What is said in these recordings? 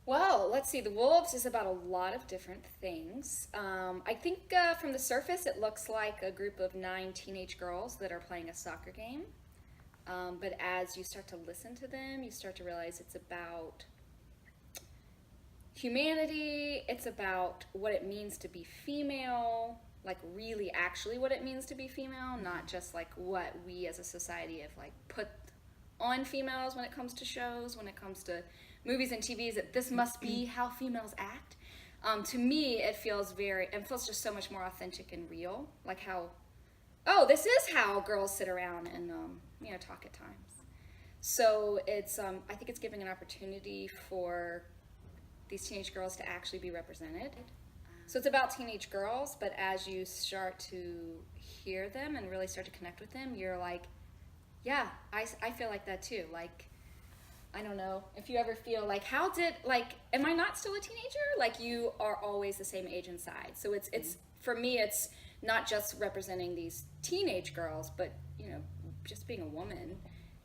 Well, let's see. The Wolves is about a lot of different things. I think from the surface, it looks like a group of 9 teenage girls that are playing a soccer game. But as you start to listen to them, you start to realize it's about humanity. It's about what it means to be female, like really actually what it means to be female, not just like what we as a society have like put on females when it comes to shows, when it comes to movies and TVs, that this must be how females act. To me, it feels just so much more authentic and real. Like how, oh, this is how girls sit around and, talk at times. So I think it's giving an opportunity for these teenage girls to actually be represented. So it's about teenage girls, but as you start to hear them and really start to connect with them, you're like, yeah, I feel like that too. Like, I don't know if you ever feel like, am I not still a teenager? Like, you are always the same age and size. So it's for me, it's not just representing these teenage girls, but, just being a woman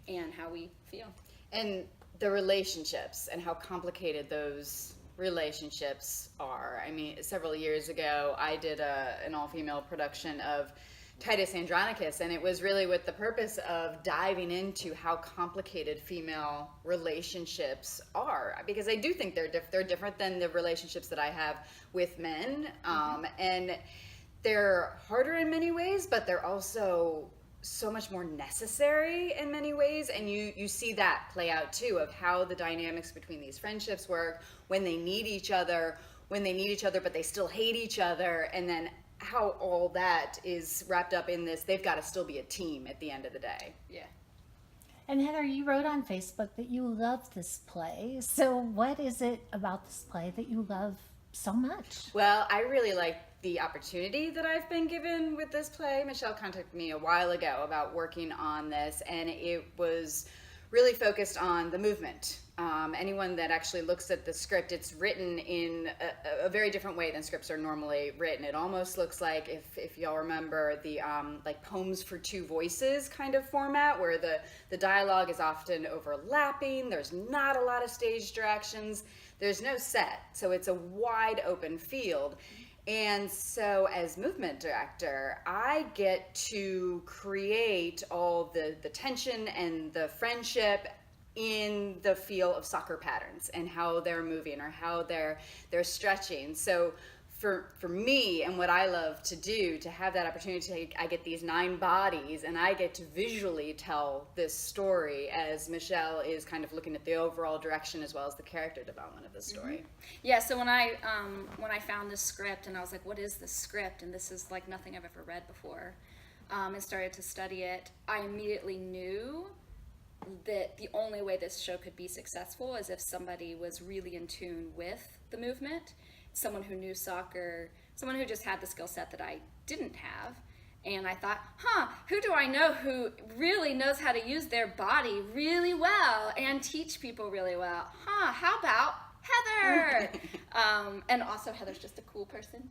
and how we feel. And the relationships and how complicated those relationships are. I mean, several years ago, I did an all-female production of Titus Andronicus, and it was really with the purpose of diving into how complicated female relationships are, because I do think they're different than the relationships that I have with men, and they're harder in many ways, but they're also so much more necessary in many ways. And you see that play out too, of how the dynamics between these friendships work when they need each other, but they still hate each other, and then how all that is wrapped up in this, they've got to still be a team at the end of the day. Yeah. And Heather, you wrote on Facebook that you love this play. So what is it about this play that you love so much? Well, I really like the opportunity that I've been given with this play. Michelle contacted me a while ago about working on this, and it was really focused on the movement. Anyone that actually looks at the script, it's written in a very different way than scripts are normally written. It almost looks like, if y'all remember, the like poems for two voices kind of format, where the dialogue is often overlapping. There's not a lot of stage directions. There's no set, so it's a wide open field. And so as movement director, I get to create all the tension and the friendship in the feel of soccer patterns and how they're moving or how they're stretching. So for me, and what I love to do, to have that opportunity, I get these 9 bodies and I get to visually tell this story as Michelle is kind of looking at the overall direction as well as the character development of the story. Yeah, so when I found this script and I was like, what is this script? And this is like nothing I've ever read before, and started to study it, I immediately knew that the only way this show could be successful is if somebody was really in tune with the movement, someone who knew soccer, someone who just had the skill set that I didn't have. And I thought, who do I know who really knows how to use their body really well and teach people really well? How about Heather? And also Heather's just a cool person.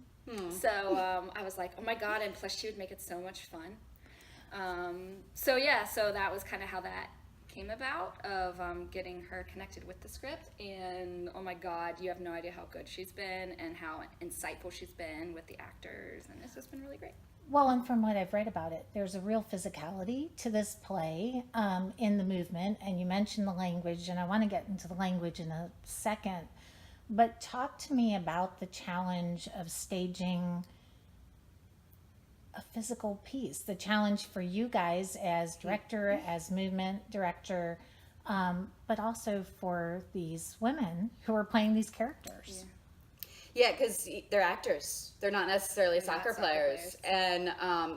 So I was like, oh my God, and plus she would make it so much fun. So that was kind of how that came about, of getting her connected with the script. And oh my God, you have no idea how good she's been and how insightful she's been with the actors, and it's just been really great. Well, and from what I've read about it, there's a real physicality to this play, in the movement, and you mentioned the language, and I want to get into the language in a second, but talk to me about the challenge of staging a physical piece, the challenge for you guys as director, as movement director, but also for these women who are playing these characters. Yeah, because they're actors. They're not necessarily soccer players. And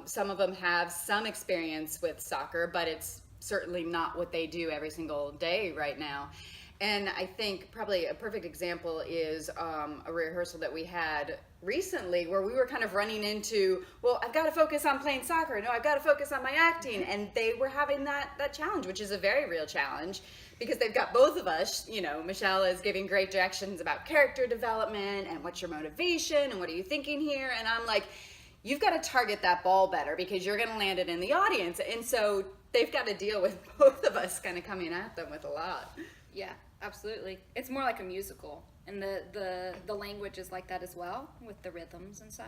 some of them have some experience with soccer, but it's certainly not what they do every single day right now. And I think probably a perfect example is a rehearsal that we had recently where we were kind of running into, well, I've got to focus on playing soccer. No, I've got to focus on my acting. And they were having that challenge, which is a very real challenge, because they've got both of us. Michelle is giving great directions about character development and what's your motivation and what are you thinking here. And I'm like, you've got to target that ball better because you're going to land it in the audience. And so they've got to deal with both of us kind of coming at them with a lot. Yeah, absolutely. It's more like a musical And the language is like that as well, with the rhythms and such.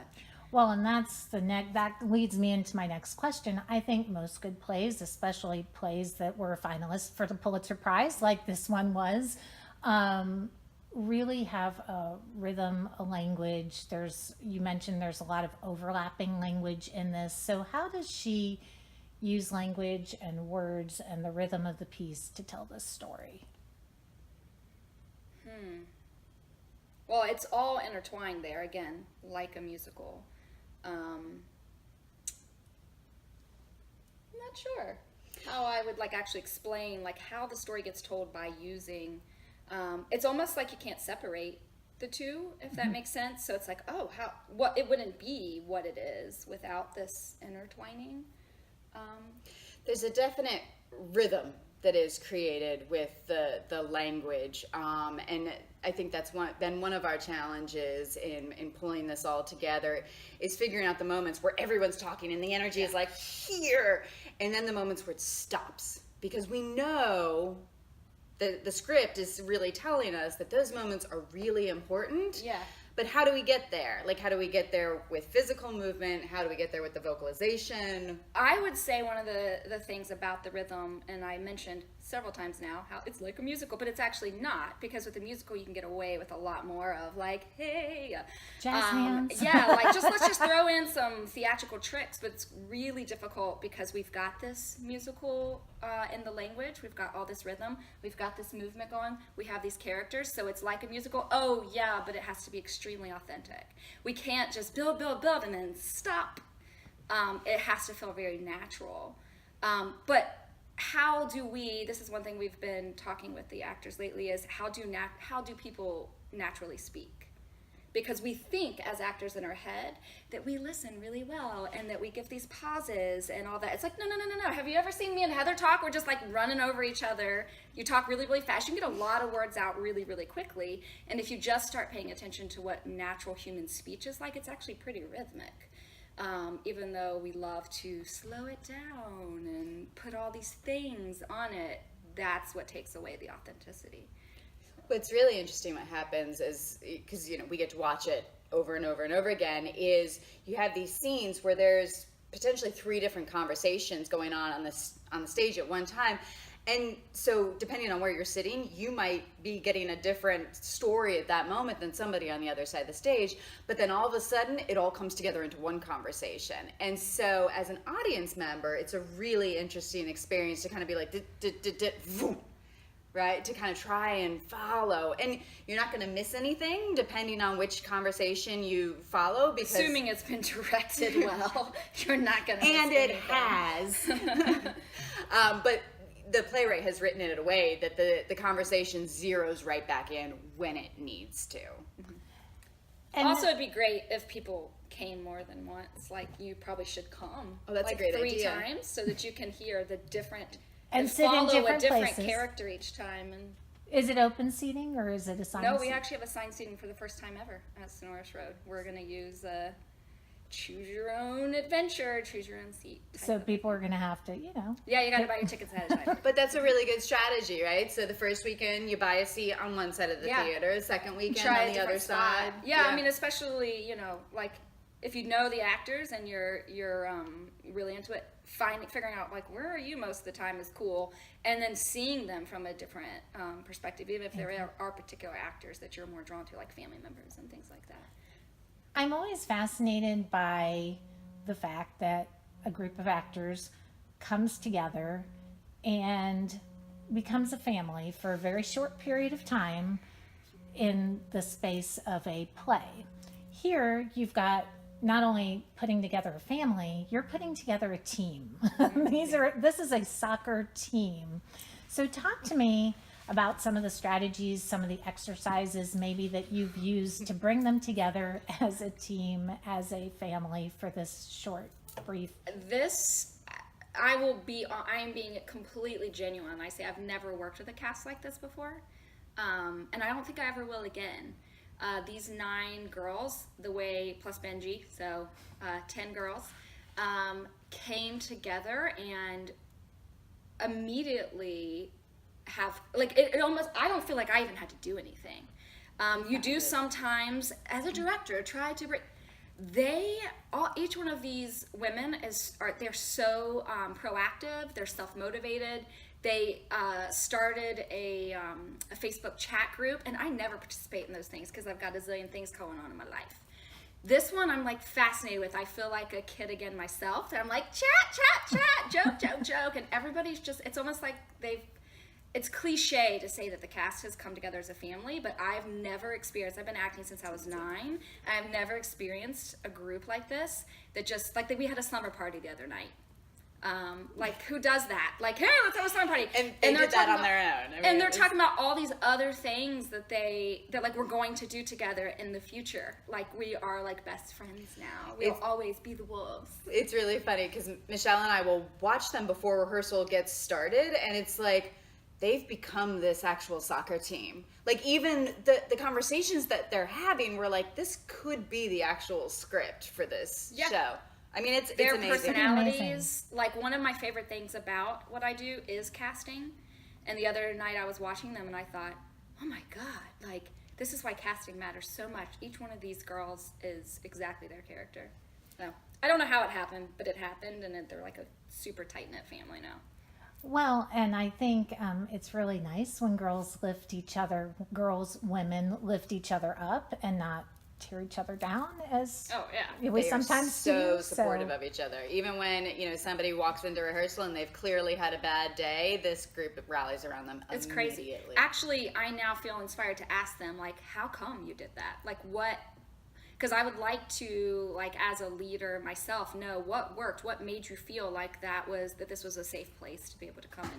Well, and that's that leads me into my next question. I think most good plays, especially plays that were finalists for the Pulitzer Prize, like this one was, really have a rhythm, a language. You mentioned there's a lot of overlapping language in this. So how does she use language and words and the rhythm of the piece to tell this story? Well, it's all intertwined there, again, like a musical. I'm not sure how I would actually explain how the story gets told by using, it's almost like you can't separate the two, if that makes sense. So it's it wouldn't be what it is without this intertwining. There's a definite rhythm that is created with the language, and I think that's been one of our challenges in pulling this all together, is figuring out the moments where everyone's talking and the energy is here, and then the moments where it stops, because we know the script is really telling us that those moments are really important. Yeah. But how do we get there? How do we get there with physical movement? How do we get there with the vocalization? I would say one of the things about the rhythm, and I mentioned several times now how it's like a musical, but it's actually not, because with a musical you can get away with a lot more of hey, jazz hands. Yeah, let's just throw in some theatrical tricks, but it's really difficult because we've got this musical in the language, we've got all this rhythm, we've got this movement going, we have these characters, so it's like a musical. Oh yeah, but it has to be extremely authentic. We can't just build and then stop. It has to feel very natural. But how do this is one thing we've been talking with the actors lately, is how do people naturally speak? Because we think as actors in our head that we listen really well and that we give these pauses and all that. It's no. Have you ever seen me and Heather talk? We're just running over each other. You talk really, really fast. You can get a lot of words out really, really quickly. And if you just start paying attention to what natural human speech is like, it's actually pretty rhythmic. Even though we love to slow it down and put all these things on it, that's what takes away the authenticity. What's really interesting, what happens is, because we get to watch it over and over and over again, is you have these scenes where there's potentially 3 different conversations going on the stage at one time. And so depending on where you're sitting, you might be getting a different story at that moment than somebody on the other side of the stage. But then all of a sudden, it all comes together into one conversation. And so as an audience member, it's a really interesting experience to kind of be boom, right? To kind of try and follow. And you're not going to miss anything depending on which conversation you follow. Because assuming it's been directed well, you're not going to miss anything. And it has. But the playwright has written it in a way that the conversation zeroes right back in when it needs to. And also, it'd be great if people came more than once. You probably should come. Oh, that's a great 3 idea. times, so that you can hear the different and sit follow in different a different places. character each time. And is it open seating or is it assigned? No, we actually have assigned seating for the first time ever at Sonorous Road. We're going to use choose your own adventure, choose your own seat. So people are going to have to, Yeah, you got to buy your tickets ahead of time. But that's a really good strategy, right? So the first weekend you buy a seat on one side of the theater, the second weekend try on the other side. Yeah, I mean, especially if you know the actors and you're really into it, figuring out where are you most of the time is cool, and then seeing them from a different perspective, even if there are particular actors that you're more drawn to, like family members and things like that. I'm always fascinated by the fact that a group of actors comes together and becomes a family for a very short period of time in the space of a play. Here, you've got not only putting together a family, you're putting together a team. This is a soccer team. So talk to me about some of the strategies, some of the exercises maybe that you've used to bring them together as a team, as a family for this short, brief. I'm being completely genuine. I say I've never worked with a cast like this before. And I don't think I ever will again. These 9 girls, plus Benji, so 10 girls, came together and immediately have, it almost, I don't feel like I even had to do anything. You do sometimes, as a director, try to bring. Each one of these women they're so proactive. They're self-motivated. They started a Facebook chat group, and I never participate in those things because I've got a zillion things going on in my life. This one I'm like fascinated with. I feel like a kid again myself. And I'm like chat, joke, and everybody's just. It's almost like it's cliche to say that the cast has come together as a family, but I've never experienced, I've been acting since I was 9. I've never experienced a group like this that just, like we had a slumber party the other night. Like, who does that? Like, hey, let's have a slumber party. And they did that on their own. I mean, and they're talking about all these other things that like we're going to do together in the future. Like, we are like best friends now. We'll always be the wolves. It's really funny because Michelle and I will watch them before rehearsal gets started, and it's like, they've become this actual soccer team. Like, even the conversations that they're having, we're like, this could be the actual script for this show. I mean, it's their amazing. personalities. Like, one of my favorite things about what I do is casting. And the other night I was watching them and I thought, oh my God, like, this is why casting matters so much. Each one of these girls is exactly their character. So I don't know how it happened, but it happened, and they're like a super tight-knit family now. Well, and I think it's really nice when women lift each other up and not tear each other down, as we They sometimes are so do. supportive of each other. Even when somebody walks into rehearsal and they've clearly had a bad day, this group rallies around them. It's crazy. Actually, I now feel inspired to ask them, like, how come you did that? Like, what? Because I would like to, like, as a leader myself, know what worked, what made you feel like that this was a safe place to be able to come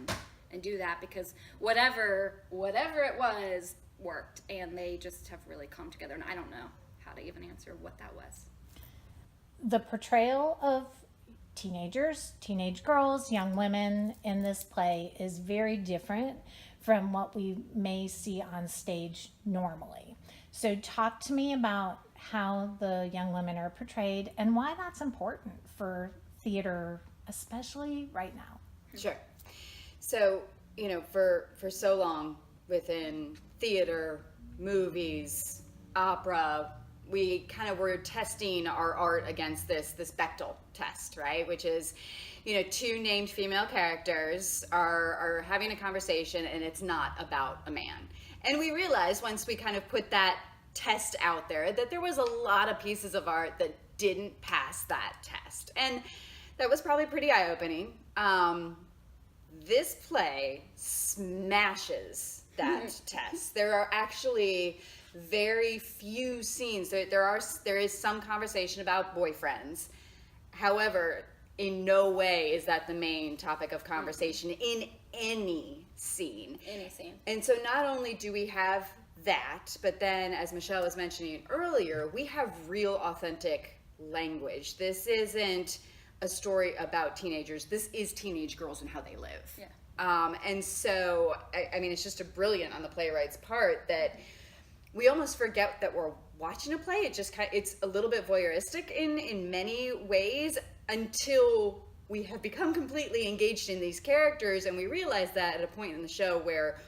and do that, because whatever it was worked, and they just have really come together, and I don't know how to even answer what that was. The portrayal of teenage girls, young women in this play is very different from what we may see on stage normally. So talk to me about how the young women are portrayed and why that's important for theater, especially right now. Sure. So, for so long within theater, movies, opera, we kind of were testing our art against this Bechdel test, right? Which is, 2 named female characters are having a conversation, and it's not about a man. And we realized once we kind of put that test out there that there was a lot of pieces of art that didn't pass that test. And that was probably pretty eye-opening. This play smashes that test. There are actually very few scenes. There is some conversation about boyfriends. However, in no way is that the main topic of conversation in any scene. And so not only do we have that, but then, as Michelle was mentioning earlier, we have real authentic language. This isn't a story about teenagers. This is teenage girls and how they live. Yeah. And so, I mean, it's just a brilliant on the playwright's part that we almost forget that we're watching a play. It's a little bit voyeuristic in many ways until we have become completely engaged in these characters, and we realize that at a point in the show where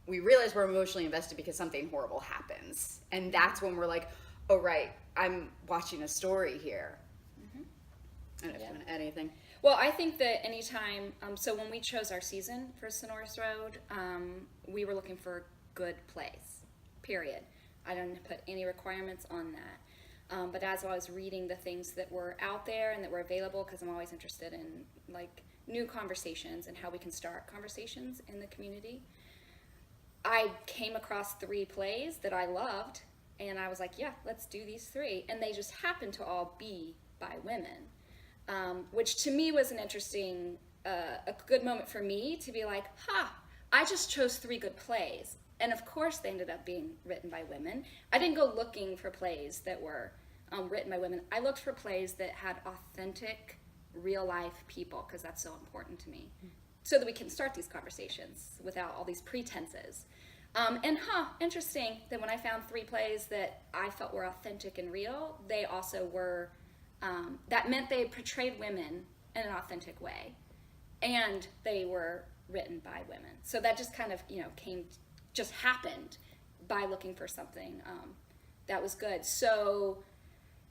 we realize we're emotionally invested because something horrible happens. And that's when we're like, oh, right, I'm watching a story here. I don't know if you want to add anything. Well, I think that anytime, so when we chose our season for Sonorous Road, we were looking for good plays, period. I didn't put any requirements on that. But as I was reading the things that were out there and that were available, because I'm always interested in, like, new conversations and how we can start conversations in the community, I came across 3 plays that I loved, and I was like, yeah, let's do these 3. And they just happened to all be by women, which to me was an interesting, a good moment for me to be like, I just chose 3 good plays. And of course they ended up being written by women. I didn't go looking for plays that were written by women. I looked for plays that had authentic, real-life people, because that's so important to me. So that we can start these conversations without all these pretenses. Interesting that when I found 3 plays that I felt were authentic and real, they also were, that meant they portrayed women in an authentic way. And they were written by women. So that just kind of, just happened by looking for something that was good. So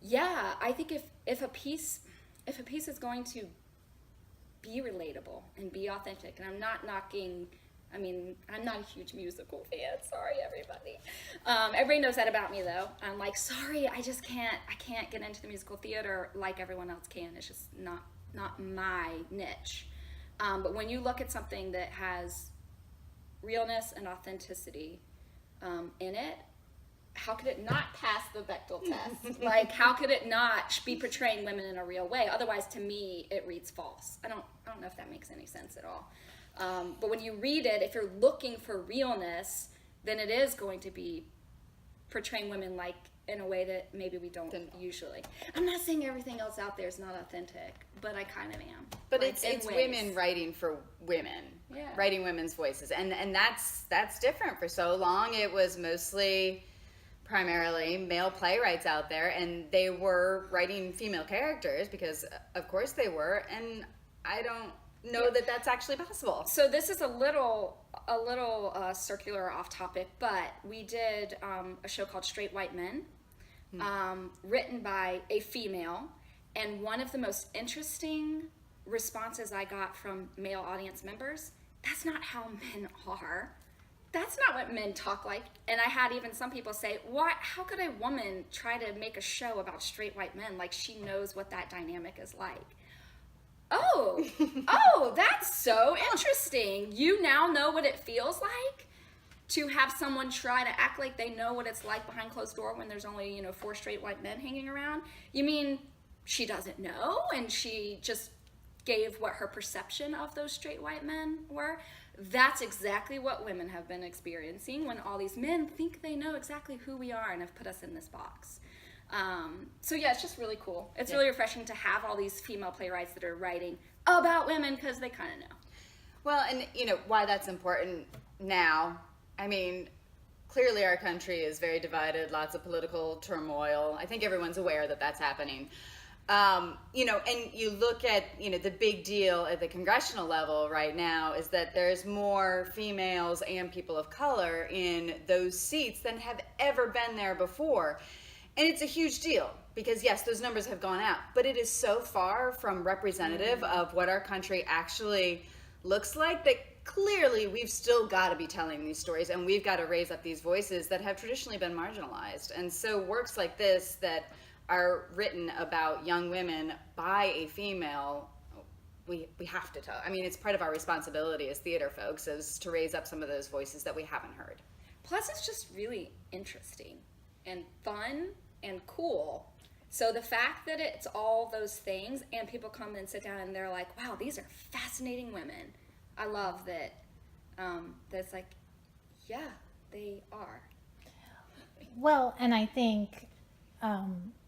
yeah, I think if a piece is going to be relatable and be authentic, and I'm not knocking, I mean, I'm not a huge musical fan, sorry everybody. Everybody knows that about me though. I'm like, sorry, I can't get into the musical theater like everyone else can. It's just not my niche. But when you look at something that has realness and authenticity in it, how could it not pass the Bechdel test? Like, how could it not be portraying women in a real way? Otherwise, to me, it reads false. I don't know if that makes any sense at all. But when you read it, if you're looking for realness, then it is going to be portraying women like in a way that maybe we don't usually. I'm not saying everything else out there is not authentic, but I kind of am. But like, it's women writing for women, writing women's voices, and that's different. For so long, it was mostly primarily male playwrights out there, and they were writing female characters because, of course, they were. And I don't know that that's actually possible. So this is a little circular off topic, but we did a show called Straight White Men, written by a female, and one of the most interesting responses I got from male audience members, that's not how men are. That's not what men talk like. And I had even some people say, how could a woman try to make a show about straight white men like she knows what that dynamic is like? Oh, that's so interesting. You now know what it feels like to have someone try to act like they know what it's like behind closed door when there's only, 4 straight white men hanging around. You mean she doesn't know and she just gave what her perception of those straight white men were? That's exactly what women have been experiencing when all these men think they know exactly who we are and have put us in this box. So yeah, it's just really cool. It's really refreshing to have all these female playwrights that are writing about women because they kind of know. Well, and why that's important now. I mean, clearly our country is very divided, lots of political turmoil. I think everyone's aware that that's happening. And you look at, the big deal at the congressional level right now is that there's more females and people of color in those seats than have ever been there before. And it's a huge deal because, yes, those numbers have gone out, but it is so far from representative of what our country actually looks like that clearly we've still got to be telling these stories, and we've got to raise up these voices that have traditionally been marginalized. And so works like this that are written about young women by a female, we have to tell. I mean, it's part of our responsibility as theater folks is to raise up some of those voices that we haven't heard. Plus, it's just really interesting and fun and cool. So the fact that it's all those things and people come and sit down and they're like, wow, these are fascinating women. I love that. That's like, yeah, they are. Well, and I think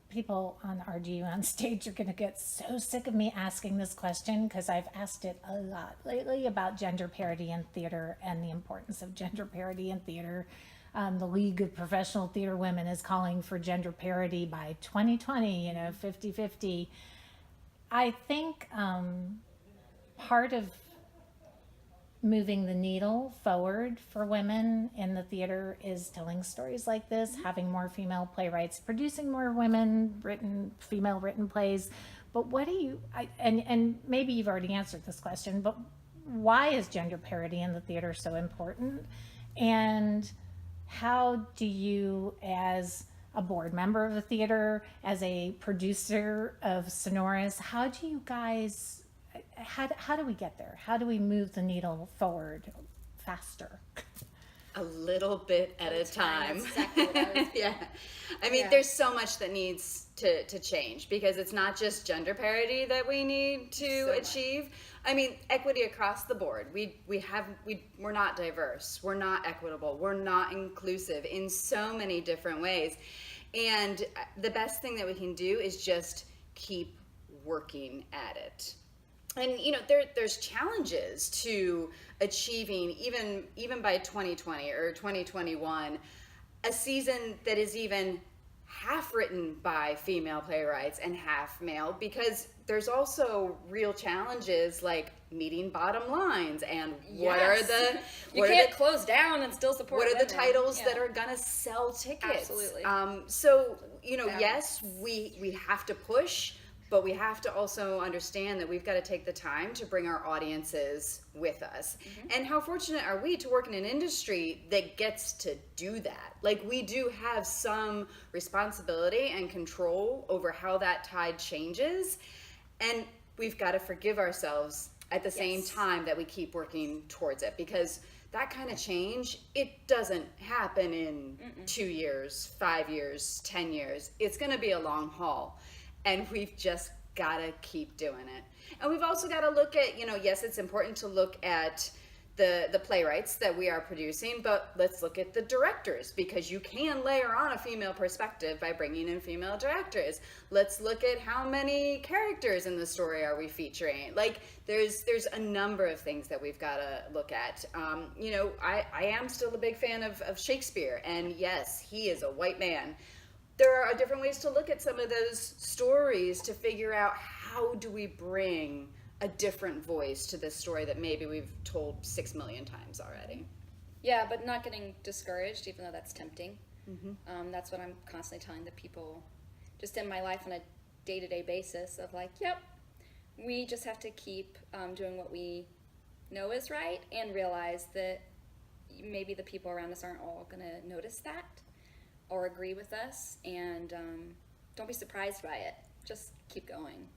people on RGU on stage are going to get so sick of me asking this question because I've asked it a lot lately about gender parity in theater and the importance of gender parity in theater. The League of Professional Theater Women is calling for gender parity by 2020, 50-50. I think part of moving the needle forward for women in the theater is telling stories like this, having more female playwrights, producing more female written plays. But what do you, and maybe you've already answered this question, but why is gender parity in the theater so important? And how do you, as a board member of the theater, as a producer of Sonorous, how do you guys, how do we get there? How do we move the needle forward faster? A little bit at a time. Exactly what I was Yeah. I mean, there's so much that needs to change because it's not just gender parity that we need to achieve. I mean, equity across the board. We're not diverse. We're not equitable. We're not inclusive in so many different ways. And the best thing that we can do is just keep working at it. And there's challenges to achieving even by 2020 or 2021 a season that is even half written by female playwrights and half male, because there's also real challenges like meeting bottom lines and what Yes. are the You what can't are the, close down and still support what are the women. titles Yeah. that are gonna sell tickets. Absolutely. So Balance. yes, we have to push, but we have to also understand that we've got to take the time to bring our audiences with us. And how fortunate are we to work in an industry that gets to do that? Like, we do have some responsibility and control over how that tide changes, and we've got to forgive ourselves at the same Yes. time that we keep working towards it, because that kind of change, it doesn't happen in 2 years, 5 years, 10 years. It's going to be a long haul, and we've just got to keep doing it. And we've also got to look at, yes, it's important to look at the playwrights that we are producing, but let's look at the directors, because you can layer on a female perspective by bringing in female directors. Let's look at how many characters in the story are we featuring. Like, there's a number of things that we've got to look at. I am still a big fan of Shakespeare, and yes, he is a white man. There are different ways to look at some of those stories to figure out, how do we bring a different voice to this story that maybe we've told 6 million times already. Yeah, but not getting discouraged, even though that's tempting. That's what I'm constantly telling the people, just in my life on a day-to-day basis, of like, yep, we just have to keep doing what we know is right, and realize that maybe the people around us aren't all going to notice that or agree with us, and don't be surprised by it. Just keep going.